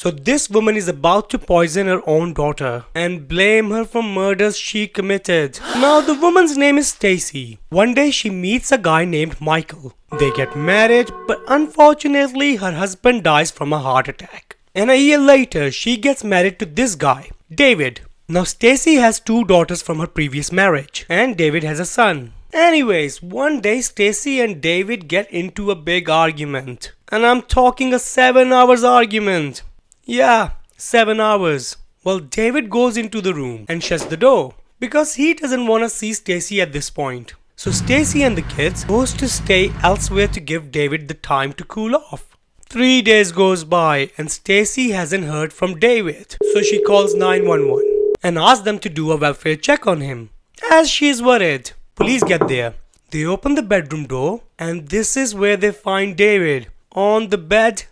So this woman is about to poison her own daughter and blame her for murders she committed. Now the woman's name is Stacey. One day she meets a guy named Michael. They get married, but unfortunately her husband dies from a heart attack. And a year later she gets married to this guy, David. Now Stacey has 2 daughters from her previous marriage and David has a son. Anyways, one day Stacey and David get into a big argument. And I'm talking a 7 hours argument. Yeah, 7 hours. Well, David goes into the room and shuts the door because he doesn't want to see Stacey at this point. So Stacey and the kids goes to stay elsewhere to give David the time to cool off. 3 days goes by and Stacey hasn't heard from David. So she calls 911 and asks them to do a welfare check on him as she's worried. Police get there. They open the bedroom door and this is where they find David on the bed,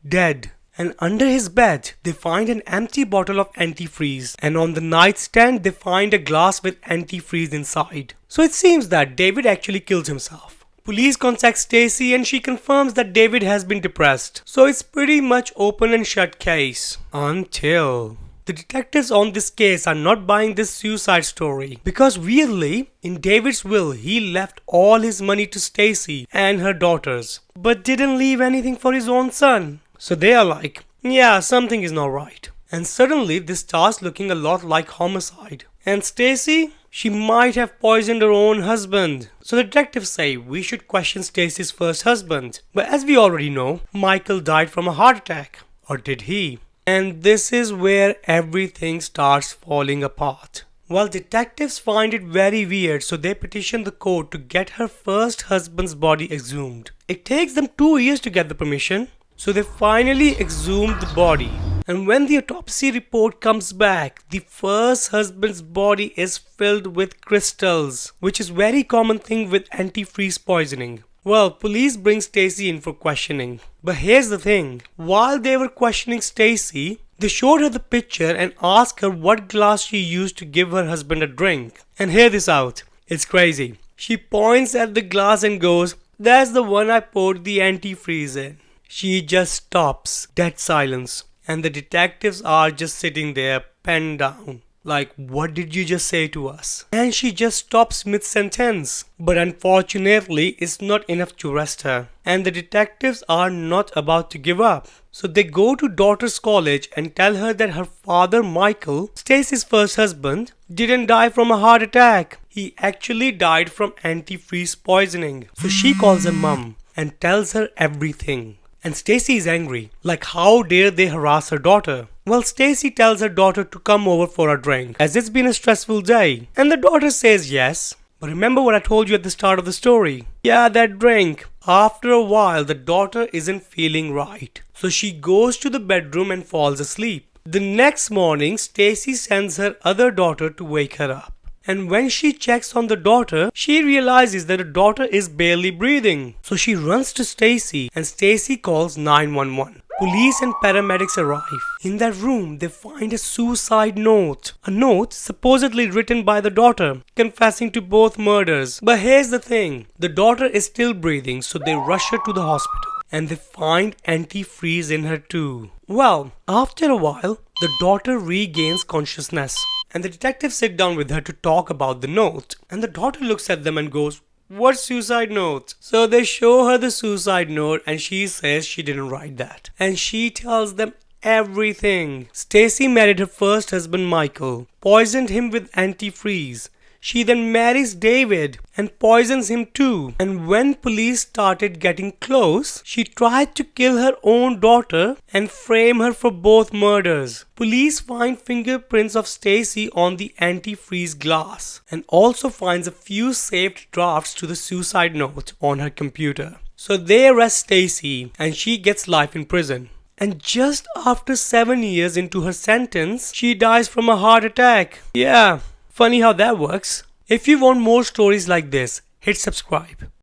dead. And under his bed, they find an empty bottle of antifreeze. And on the nightstand, they find a glass with antifreeze inside. So it seems that David actually killed himself. Police contact Stacey and she confirms that David has been depressed. So it's pretty much open and shut case. Until the detectives on this case are not buying this suicide story. Because weirdly, in David's will, he left all his money to Stacey and her daughters. But didn't leave anything for his own son. So they are like, yeah, something is not right. And suddenly this starts looking a lot like homicide. And Stacey, she might have poisoned her own husband. So the detectives say we should question Stacey's first husband. But as we already know, Michael died from a heart attack. Or did he? And this is where everything starts falling apart. Well, detectives find it very weird, so they petition the court to get her first husband's body exhumed. It takes them 2 years to get the permission. So they finally exhumed the body. And when the autopsy report comes back, the first husband's body is filled with crystals, which is very common thing with antifreeze poisoning. Well, police bring Stacey in for questioning. But here's the thing. While they were questioning Stacey, they showed her the picture and asked her what glass she used to give her husband a drink. And hear this out. It's crazy. She points at the glass and goes, "That's the one I poured the antifreeze in." She just stops, dead silence, and the detectives are just sitting there, pen down. Like, what did you just say to us? And she just stops mid-sentence. But unfortunately, it's not enough to arrest her. And the detectives are not about to give up. So they go to daughter's college and tell her that her father, Michael, Stacey's first husband, didn't die from a heart attack. He actually died from antifreeze poisoning. So she calls her mum and tells her everything. And Stacey is angry, like how dare they harass her daughter. Well, Stacey tells her daughter to come over for a drink, as it's been a stressful day. And the daughter says yes. But remember what I told you at the start of the story? Yeah, that drink. After a while, the daughter isn't feeling right. So she goes to the bedroom and falls asleep. The next morning, Stacey sends her other daughter to wake her up. And when she checks on the daughter, she realizes that her daughter is barely breathing. So she runs to Stacey and Stacey calls 911. Police and paramedics arrive. In that room, they find a suicide note. A note supposedly written by the daughter, confessing to both murders. But here's the thing. The daughter is still breathing, so they rush her to the hospital. And they find antifreeze in her too. Well, after a while, the daughter regains consciousness. And the detectives sit down with her to talk about the note. And the daughter looks at them and goes, "What suicide note?" So they show her the suicide note and she says she didn't write that. And she tells them everything. Stacey married her first husband Michael, poisoned him with antifreeze. She then marries David and poisons him too. And when police started getting close, she tried to kill her own daughter and frame her for both murders. Police find fingerprints of Stacey on the antifreeze glass and also finds a few saved drafts to the suicide note on her computer. So they arrest Stacey and she gets life in prison. And just after 7 years into her sentence, she dies from a heart attack. Yeah. Funny how that works. If you want more stories like this, hit subscribe.